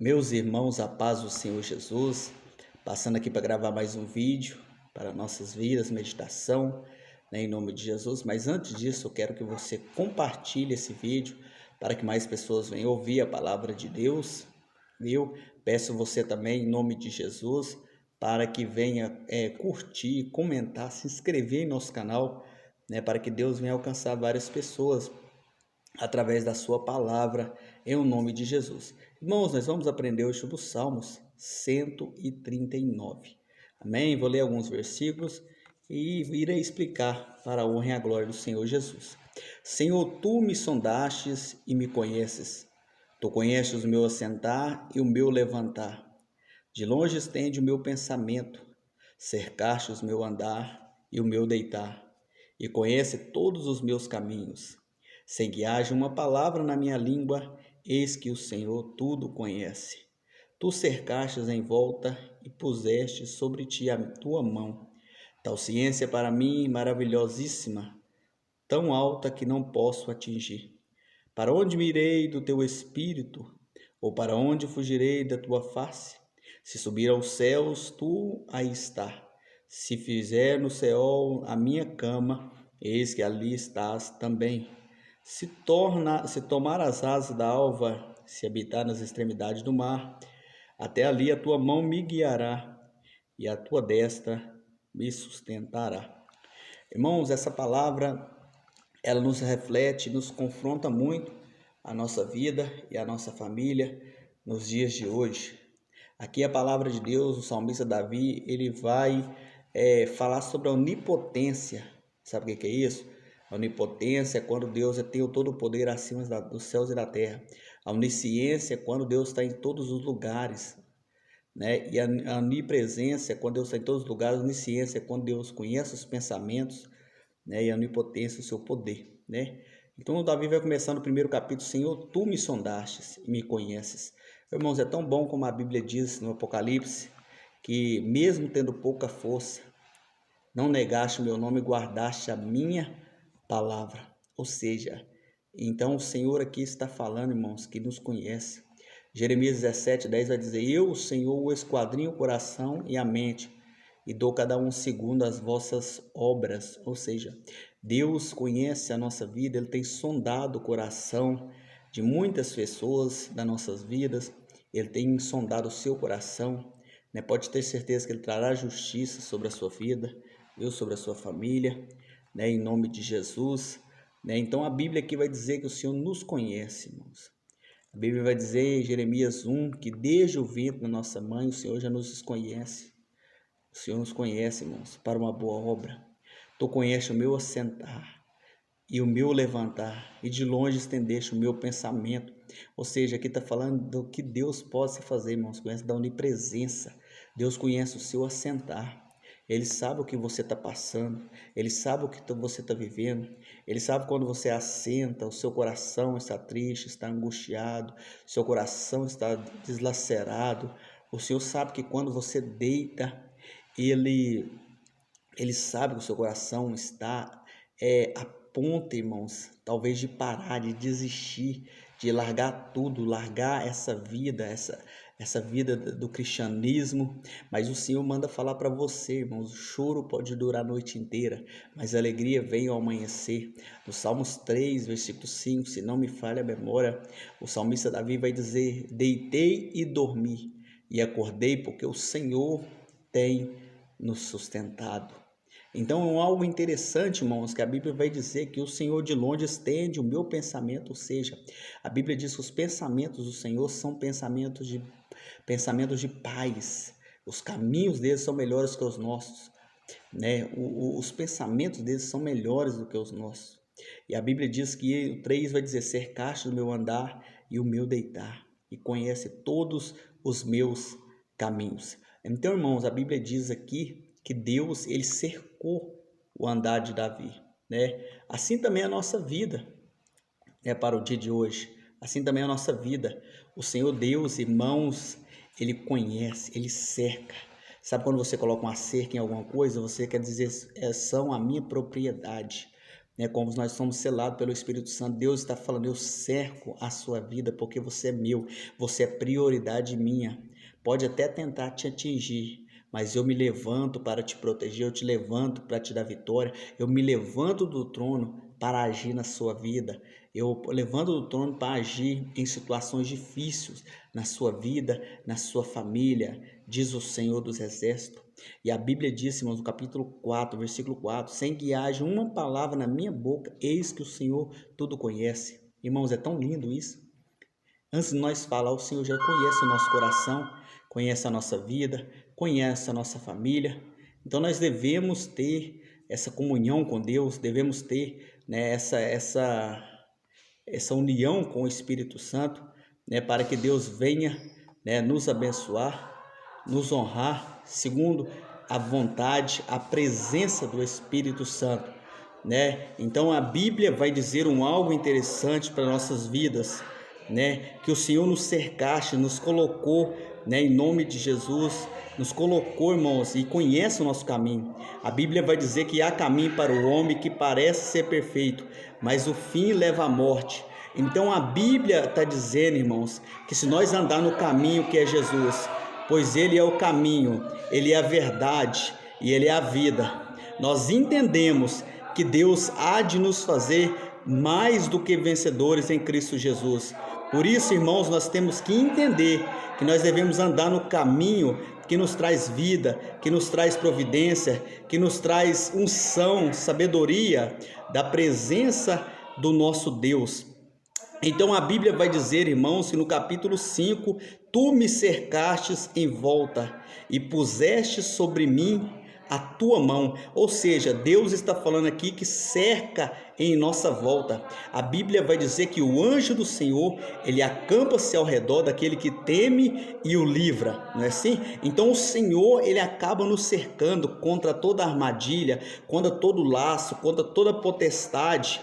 Meus irmãos, a paz do Senhor Jesus, passando aqui para gravar mais um vídeo para nossas vidas, meditação, em nome de Jesus. Mas antes disso, eu quero que você compartilhe esse vídeo para que mais pessoas venham ouvir a palavra de Deus, viu? Peço você também, em nome de Jesus, para que venha curtir, comentar, se inscrever em nosso canal, para que Deus venha alcançar várias pessoas através da sua palavra, em nome de Jesus. Irmãos, nós vamos aprender hoje sobre os Salmos 139. Amém? Vou ler alguns versículos e irei explicar para a honra e a glória do Senhor Jesus. Senhor, tu me sondastes e me conheces. Tu conheces o meu assentar e o meu levantar. De longe estende o meu pensamento, cercaste o meu andar e o meu deitar, e conhece todos os meus caminhos. Sem que haja uma palavra na minha língua, eis que o Senhor tudo conhece. Tu cercastes em volta e puseste sobre ti a tua mão. Tal ciência para mim maravilhosíssima, tão alta que não posso atingir. Para onde me irei do teu espírito? Ou para onde fugirei da tua face? Se subir aos céus, tu aí está. Se fizer no céu a minha cama, eis que ali estás também. Se tomar as asas da alva, se habitar nas extremidades do mar, até ali a tua mão me guiará e a tua destra me sustentará. Irmãos, essa palavra, ela nos reflete, nos confronta muito a nossa vida e a nossa família nos dias de hoje. Aqui a palavra de Deus, o salmista Davi, ele vai falar sobre a onipotência. Sabe o que é isso? A onipotência é quando Deus tem o todo o poder acima dos céus e da terra. A onisciência é quando Deus está em todos os lugares, né? E a onipresença é quando Deus está em todos os lugares. A onisciência é quando Deus conhece os pensamentos, né? E a onipotência o seu poder, né? Então o Davi vai começar no primeiro capítulo: Senhor, tu me sondastes e me conheces. Irmãos, é tão bom como a Bíblia diz no Apocalipse, que mesmo tendo pouca força, não negaste o meu nome e guardaste a minha palavra. Ou seja, então o Senhor aqui está falando, irmãos, que nos conhece. Jeremias 17:10 vai dizer: Eu, o Senhor, o esquadrinho o coração e a mente, e dou cada um segundo as vossas obras. Ou seja, Deus conhece a nossa vida, Ele tem sondado o coração de muitas pessoas das nossas vidas, Ele tem sondado o seu coração, né? Pode ter certeza que Ele trará justiça sobre a sua vida, sobre a sua família, né? Em nome de Jesus, né? Então a Bíblia aqui vai dizer que o Senhor nos conhece, irmãos. A Bíblia vai dizer em Jeremias 1 que desde o ventre da nossa mãe o Senhor já nos conhece. O Senhor nos conhece, irmãos, para uma boa obra. Tu conheces o meu assentar e o meu levantar, e de longe estendeste o meu pensamento. Ou seja, aqui está falando do que Deus pode fazer, irmãos. Conhece da onipresença. Deus conhece o seu assentar. Ele sabe o que você está passando, Ele sabe o que você está vivendo, Ele sabe quando você assenta, o seu coração está triste, está angustiado, seu coração está deslacerado. O Senhor sabe que quando você deita, Ele sabe que o seu coração está a ponto, irmãos, talvez de parar, de desistir, de largar tudo, largar essa vida do cristianismo. Mas o Senhor manda falar para você, irmãos: o choro pode durar a noite inteira, mas a alegria vem ao amanhecer. No Salmos 3, versículo 5, se não me falha a memória, o salmista Davi vai dizer: deitei e dormi, e acordei porque o Senhor tem nos sustentado. Então é algo interessante, irmãos, que a Bíblia vai dizer que o Senhor de longe estende o meu pensamento. Ou seja, a Bíblia diz que os pensamentos do Senhor são pensamentos de paz. Os caminhos deles são melhores que os nossos, né? Os pensamentos deles são melhores do que os nossos. E a Bíblia diz que o 3 vai dizer: cercaste o meu andar e o meu deitar, e conhece todos os meus caminhos. Então, irmãos, a Bíblia diz aqui que Deus, ele cercou o andar de Davi, né? Assim também a nossa vida é para o dia de hoje. Assim também a nossa vida. O Senhor Deus, irmãos, Ele conhece, Ele cerca. Sabe quando você coloca uma cerca em alguma coisa, você quer dizer: são a minha propriedade. né? Como nós somos selados pelo Espírito Santo, Deus está falando: eu cerco a sua vida porque você é meu, você é prioridade minha. Pode até tentar te atingir, mas eu me levanto para te proteger, eu te levanto para te dar vitória, eu me levanto do trono para agir na sua vida, eu levanto do trono para agir em situações difíceis na sua vida, na sua família, diz o Senhor dos Exércitos. E a Bíblia diz, irmãos, no capítulo 4, versículo 4, sem que haja uma palavra na minha boca, eis que o Senhor tudo conhece. Irmãos, é tão lindo isso. Antes de nós falar, o Senhor já conhece o nosso coração, conhece a nossa vida, conhece a nossa família. Então nós devemos ter essa comunhão com Deus, devemos ter, né, essa união com o Espírito Santo, né, para que Deus venha, né, nos abençoar, nos honrar, segundo a vontade, a presença do Espírito Santo, né? Então a Bíblia vai dizer algo interessante para nossas vidas, né? Que o Senhor nos cercaste, nos colocou, né, em nome de Jesus, nos colocou, irmãos, e conhece o nosso caminho. A Bíblia vai dizer que há caminho para o homem que parece ser perfeito, mas o fim leva à morte. Então a Bíblia está dizendo, irmãos, que se nós andar no caminho que é Jesus, pois Ele é o caminho, Ele é a verdade e Ele é a vida, nós entendemos que Deus há de nos fazer mais do que vencedores em Cristo Jesus. Por isso, irmãos, nós temos que entender que nós devemos andar no caminho que nos traz vida, que nos traz providência, que nos traz unção, sabedoria da presença do nosso Deus. Então a Bíblia vai dizer, irmãos, que no capítulo 5, tu me cercastes em volta e puseste sobre mim a tua mão. Ou seja, Deus está falando aqui que cerca em nossa volta. A Bíblia vai dizer que o anjo do Senhor, ele acampa-se ao redor daquele que teme e o livra, não é assim? Então o Senhor, ele acaba nos cercando contra toda armadilha, contra todo laço, contra toda potestade,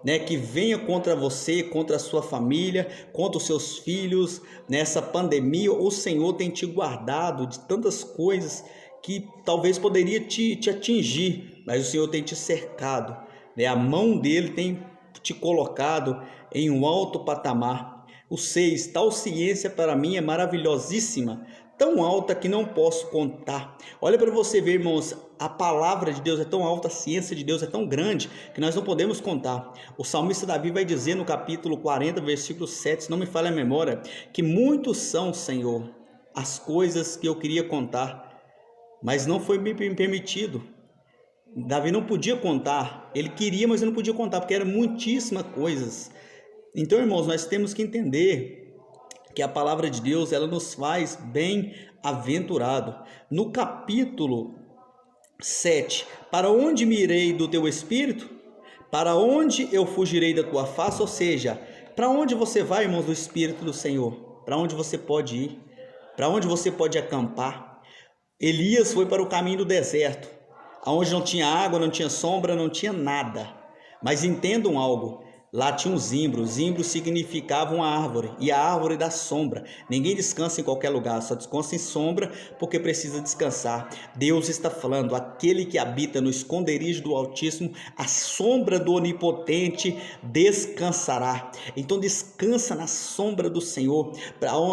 né, que venha contra você, contra a sua família, contra os seus filhos. Nessa pandemia, o Senhor tem te guardado de tantas coisas que talvez poderia te atingir, mas o Senhor tem te cercado, né? A mão dele tem te colocado em um alto patamar. O 6, tal ciência para mim é maravilhosíssima, tão alta que não posso contar. Olha para você ver, irmãos, a palavra de Deus é tão alta, a ciência de Deus é tão grande que nós não podemos contar. O salmista Davi vai dizer no capítulo 40, versículo 7, se não me falha a memória, que muitos são, Senhor, as coisas que eu queria contar, mas não foi me permitido. Davi não podia contar, ele queria, mas não podia contar, porque eram muitíssimas coisas. Então, irmãos, nós temos que entender que a palavra de Deus, ela nos faz bem-aventurado. No capítulo 7, para onde me irei do teu espírito? Para onde eu fugirei da tua face? Ou seja, para onde você vai, irmãos, do Espírito do Senhor? Para onde você pode ir? Para onde você pode acampar? Elias foi para o caminho do deserto, onde não tinha água, não tinha sombra, não tinha nada. Mas entendam algo, lá tinha um zimbro. Zimbro significava uma árvore, e a árvore dá sombra. Ninguém descansa em qualquer lugar, só descansa em sombra porque precisa descansar. Deus está falando, aquele que habita no esconderijo do Altíssimo, a sombra do Onipotente descansará. Então descansa na sombra do Senhor.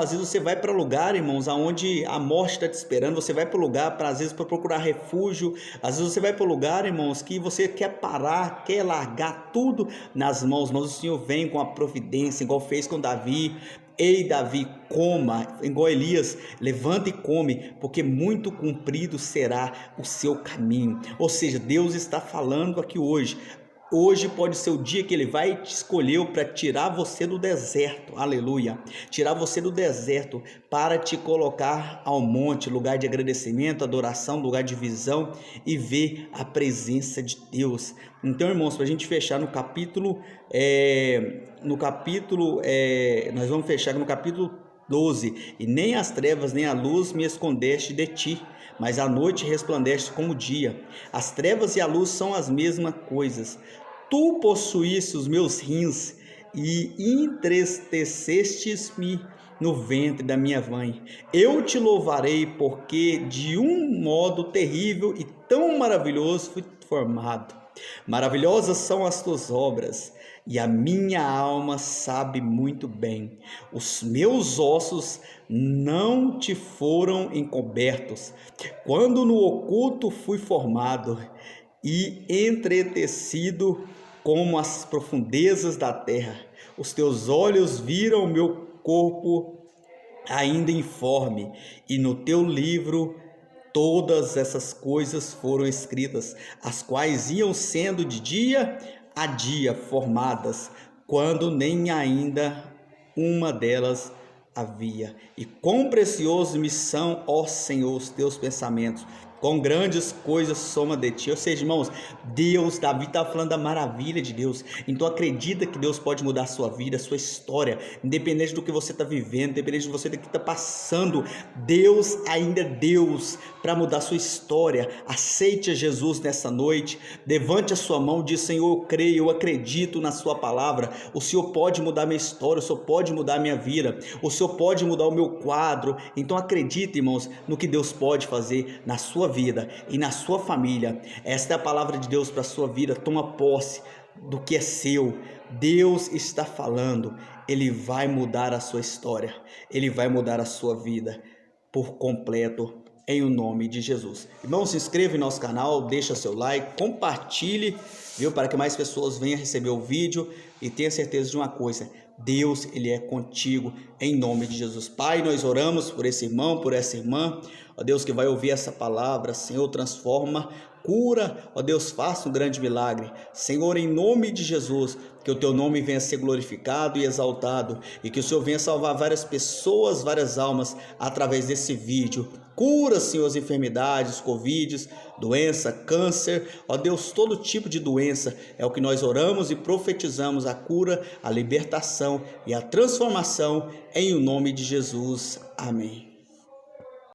Às vezes você vai para lugar, irmãos, aonde a morte está te esperando. Você vai para o lugar, às vezes, para procurar refúgio. Às vezes você vai para o lugar, irmãos, que você quer parar, quer largar tudo nas mãos, mas o Senhor vem com a providência, igual fez com Davi. Ei, Davi, coma, igual Elias, levanta e come, porque muito comprido será o seu caminho. Ou seja, Deus está falando aqui hoje. Hoje pode ser o dia que Ele vai te escolher para tirar você do deserto, aleluia, tirar você do deserto para te colocar ao monte, lugar de agradecimento, adoração, lugar de visão e ver a presença de Deus. Então, irmãos, para a gente fechar no capítulo, nós vamos fechar no capítulo 12, e nem as trevas nem a luz me escondeste de ti, mas a noite resplandece como o dia. As trevas e a luz são as mesmas coisas. Tu possuíste os meus rins e entristecestes-me no ventre da minha mãe. Eu te louvarei, porque de um modo terrível e tão maravilhoso fui formado. Maravilhosas são as tuas obras, e a minha alma sabe muito bem. Os meus ossos não te foram encobertos, quando no oculto fui formado e entretecido como as profundezas da terra. Os teus olhos viram o meu corpo ainda informe, e no teu livro todas essas coisas foram escritas, as quais iam sendo de dia a dia formadas, quando nem ainda uma delas havia. E quão preciosos me são, ó Senhor, os teus pensamentos, quão grandes coisas soma de ti. Ou seja, irmãos, Deus, Davi está falando da maravilha de Deus. Então acredita que Deus pode mudar a sua vida, a sua história, independente do que você está vivendo, independente de você do que está passando. Deus ainda é Deus para mudar a sua história. Aceite a Jesus nessa noite, levante a sua mão, diz: Senhor, eu creio, eu acredito na sua palavra. O Senhor pode mudar minha história, o Senhor pode mudar minha vida, o Senhor pode mudar o meu quadro. Então acredite, irmãos, no que Deus pode fazer na sua vida e na sua família. Esta é a palavra de Deus para a sua vida. Toma posse do que é seu. Deus está falando, Ele vai mudar a sua história, Ele vai mudar a sua vida por completo, em o nome de Jesus. Irmão, se inscreva em nosso canal, deixa seu like, compartilhe, viu, para que mais pessoas venham receber o vídeo, e tenha certeza de uma coisa: Deus, Ele é contigo, em nome de Jesus. Pai, nós oramos por esse irmão, por essa irmã, ó Deus, que vai ouvir essa palavra. Senhor, transforma, cura, ó Deus, faça um grande milagre. Senhor, em nome de Jesus, que o teu nome venha ser glorificado e exaltado, e que o Senhor venha salvar várias pessoas, várias almas, através desse vídeo. Cura, Senhor, as enfermidades, Covid, doença, câncer, ó Deus, todo tipo de doença, é o que nós oramos e profetizamos: a cura, a libertação e a transformação, em o nome de Jesus. Amém.